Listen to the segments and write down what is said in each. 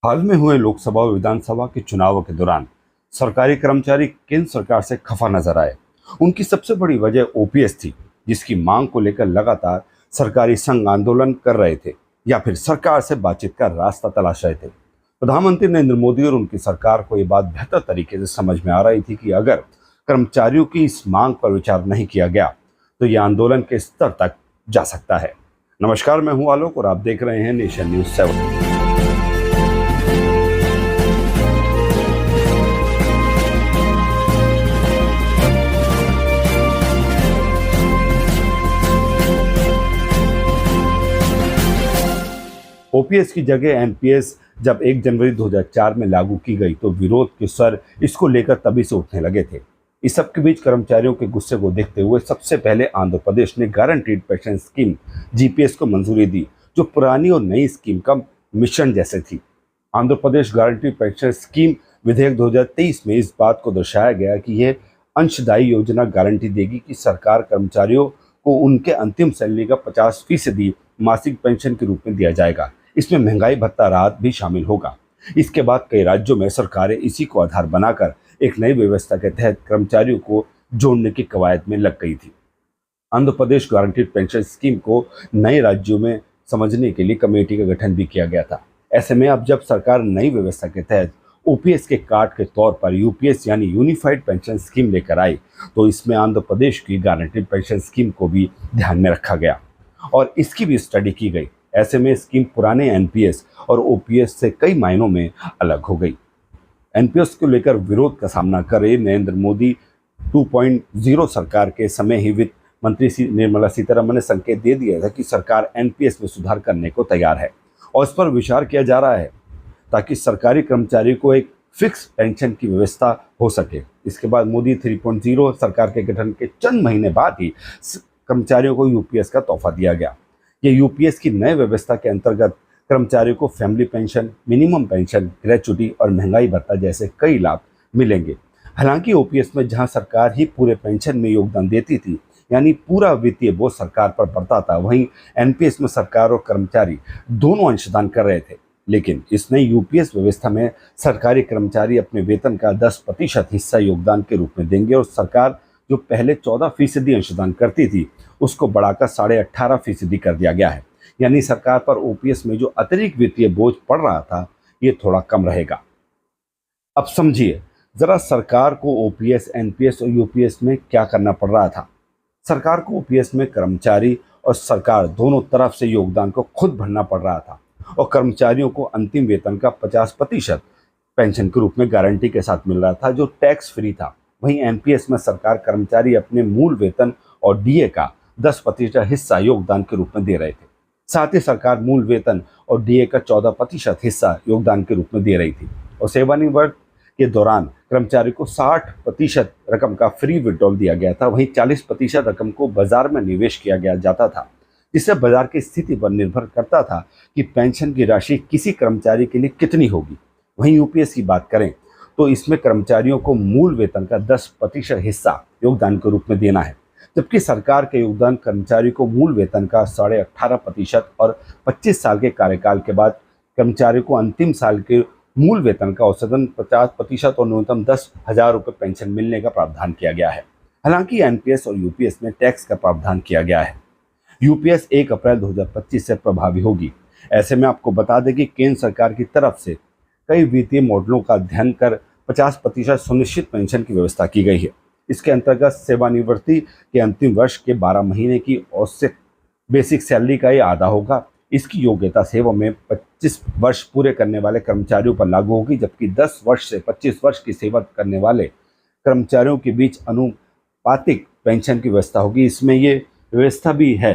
हाल में हुए लोकसभा और विधानसभा के चुनावों के दौरान सरकारी कर्मचारी केंद्र सरकार से खफा नजर आए। उनकी सबसे बड़ी वजह ओपीएस थी, जिसकी मांग को लेकर लगातार सरकारी संघ आंदोलन कर रहे थे या फिर सरकार से बातचीत का रास्ता तलाश रहे थे। प्रधानमंत्री नरेंद्र मोदी और उनकी सरकार को यह बात बेहतर तरीके से समझ में आ रही थी कि अगर कर्मचारियों की इस मांग पर विचार नहीं किया गया तो यह आंदोलन के स्तर तक जा सकता है। नमस्कार, मैं हूं आलोक और आप देख रहे हैं नेशन न्यूज 7। ओपीएस की जगह एनपीएस जब 1 जनवरी 2004 में लागू की गई तो विरोध के स्वर इसको लेकर तभी से उठने लगे थे। इस सब के बीच कर्मचारियों के गुस्से को देखते हुए सबसे पहले आंध्र प्रदेश ने गारंटीड पेंशन स्कीम जीपीएस को मंजूरी दी, जो पुरानी और नई स्कीम का मिश्रण जैसे थी। Andhra Pradesh guaranteed pension scheme विधेयक 2023 में इस बात को दर्शाया गया कि यह अंशदायी योजना गारंटी देगी कि सरकार कर्मचारियों को उनके अंतिम सैलरी का 50% मासिक पेंशन के रूप में दिया जाएगा। इसमें महंगाई भत्ता राहत भी शामिल होगा। इसके बाद कई राज्यों में सरकारें इसी को आधार बनाकर एक नई व्यवस्था के तहत कर्मचारियों को जोड़ने की कवायद में लग गई थी। Andhra Pradesh guaranteed pension scheme को नए राज्यों में समझने के लिए कमेटी का गठन भी किया गया था। ऐसे में अब जब सरकार नई व्यवस्था के तहत ओपीएस के कार्ड के तौर पर यूपीएस यानी यूनिफाइड पेंशन स्कीम लेकर आई तो इसमें आंध्र प्रदेश की गारंटीड पेंशन स्कीम को भी ध्यान में रखा गया और इसकी भी स्टडी की गई। ऐसे में स्कीम पुराने एनपीएस और ओपीएस से कई मायनों में अलग हो गई। एनपीएस को लेकर विरोध का सामना कर रहे नरेंद्र मोदी 2.0 सरकार के समय ही वित्त मंत्री निर्मला सीतारमण ने संकेत दे दिया था कि सरकार एनपीएस में सुधार करने को तैयार है और इस पर विचार किया जा रहा है ताकि सरकारी कर्मचारी को एक फिक्स पेंशन की व्यवस्था हो सके। इसके बाद मोदी 3.0 सरकार के गठन के चंद महीने बाद ही कर्मचारियों को यूपीएस का तोहफा दिया गया। ये यूपीएस की नई व्यवस्था के अंतर्गत कर्मचारियों को family pension, minimum pension, gratuity और महंगाई भत्ता जैसे कई लाभ मिलेंगे। हालांकि ओपीएस में जहां सरकार ही पूरे पेंशन में योगदान देती थी, यानी पूरा वित्तीय बोझ सरकार पर पड़ता था, वहीं एनपीएस में सरकार और कर्मचारी दोनों अंशदान कर रहे थे। लेकिन इस नई यूपीएस व्यवस्था में सरकारी कर्मचारी अपने वेतन का 10% हिस्सा योगदान के रूप में देंगे और सरकार जो पहले 14% अंशदान करती थी उसको बढ़ाकर 18.5% कर दिया गया है। यानी सरकार पर ओपीएस में जो अतिरिक्त वित्तीय बोझ पड़ रहा था ये थोड़ा कम रहेगा। अब समझिए जरा सरकार को ओपीएस, एनपीएस और यूपीएस में क्या करना पड़ रहा था। सरकार को ओपीएस में कर्मचारी और सरकार दोनों तरफ से योगदान को खुद भरना पड़ रहा था और कर्मचारियों को अंतिम वेतन का 50% पेंशन के रूप में गारंटी के साथ मिल रहा था, जो टैक्स फ्री था। वहीं एनपीएस में सरकार कर्मचारी अपने मूल वेतन और डीए का 10% हिस्सा योगदान के रूप में दे रहे थे। साथ ही सरकार मूल वेतन और डीए का 14% हिस्सा योगदान के रूप में दे रही थी और सेवानिवृत्त के दौरान कर्मचारी को 60% रकम का फ्री विड्रॉल दिया गया था। वहीं 40% रकम को बाजार में निवेश किया गया जाता था, जिससे बाजार की स्थिति पर निर्भर करता था कि पेंशन की राशि किसी कर्मचारी के लिए कितनी होगी। वहीं यूपीएस की बात करें तो इसमें कर्मचारियों को मूल वेतन का 10% हिस्सा योगदान के रूप में देना है, जबकि सरकार के योगदान कर्मचारी को मूल वेतन का 18.5% और 25 साल के कार्यकाल के बाद कर्मचारी को अंतिम साल के मूल वेतन का औसतन 50% और न्यूनतम 10,000 रुपये पेंशन मिलने का प्रावधान किया गया है। हालांकि एनपीएस और यूपीएस में टैक्स का प्रावधान किया गया है। यूपीएस 1 अप्रैल 2025 से प्रभावी होगी। ऐसे में आपको बता दें कि केंद्र सरकार की तरफ से कई वित्तीय मॉडलों का अध्ययन कर 50% सुनिश्चित पेंशन की व्यवस्था की गई है। इसके अंतर्गत सेवानिवृत्ति के अंतिम वर्ष के 12 महीने की औसत बेसिक सैलरी का ये आधा होगा। इसकी योग्यता सेवा में 25 वर्ष पूरे करने वाले कर्मचारियों पर लागू होगी, जबकि 10 वर्ष से 25 वर्ष की सेवा करने वाले कर्मचारियों के बीच अनुपातिक पेंशन की व्यवस्था होगी। इसमें ये व्यवस्था भी है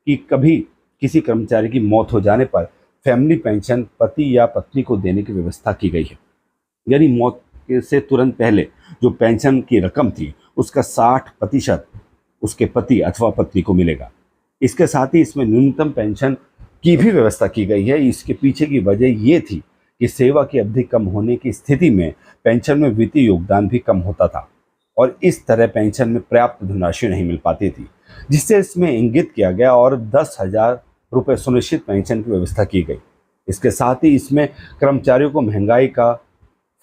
कि कभी किसी कर्मचारी की मौत हो जाने पर फैमिली पेंशन पति या पत्नी को देने की व्यवस्था की गई है। यानी मौत से तुरंत पहले जो पेंशन की रकम थी उसका 60% उसके पति अथवा पत्नी को मिलेगा। इसके साथ ही इसमें न्यूनतम पेंशन की भी व्यवस्था की गई है। इसके पीछे की वजह ये थी कि सेवा की अवधि कम होने की स्थिति में पेंशन में वित्तीय योगदान भी कम होता था और इस तरह पेंशन में पर्याप्त धनराशि नहीं मिल पाती थी, जिससे इसमें इंगित किया गया और 10,000 रुपये सुनिश्चित पेंशन की व्यवस्था की गई। इसके साथ ही इसमें कर्मचारियों को महंगाई का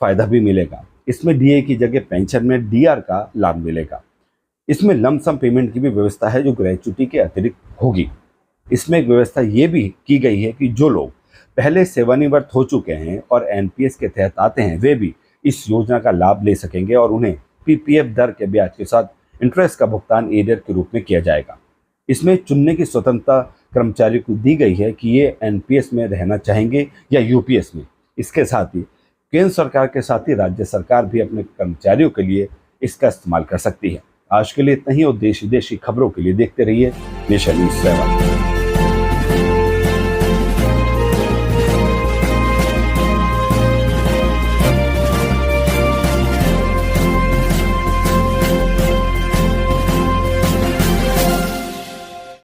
फायदा भी मिलेगा। इसमें डीए की जगह पेंशन में डीआर का लाभ मिलेगा। इसमें लमसम पेमेंट की भी व्यवस्था है जो ग्रेच्युटी के अतिरिक्त होगी। इसमें एक व्यवस्था ये भी की गई है कि जो लोग पहले सेवानिवृत्त हो चुके हैं और एनपीएस के तहत आते हैं वे भी इस योजना का लाभ ले सकेंगे और उन्हें पीपीएफ दर के ब्याज के साथ इंटरेस्ट का भुगतान एरियर के रूप में किया जाएगा। इसमें चुनने की स्वतंत्रता कर्मचारी को दी गई है कि ये एनपीएस में रहना चाहेंगे या यूपीएस में। इसके साथ ही केंद्र सरकार के साथ ही राज्य सरकार भी अपने कर्मचारियों के लिए इसका इस्तेमाल कर सकती है। आज के लिए इतना ही और देश विदेशी खबरों के लिए देखते रहिए नेशन न्यूज़ 7।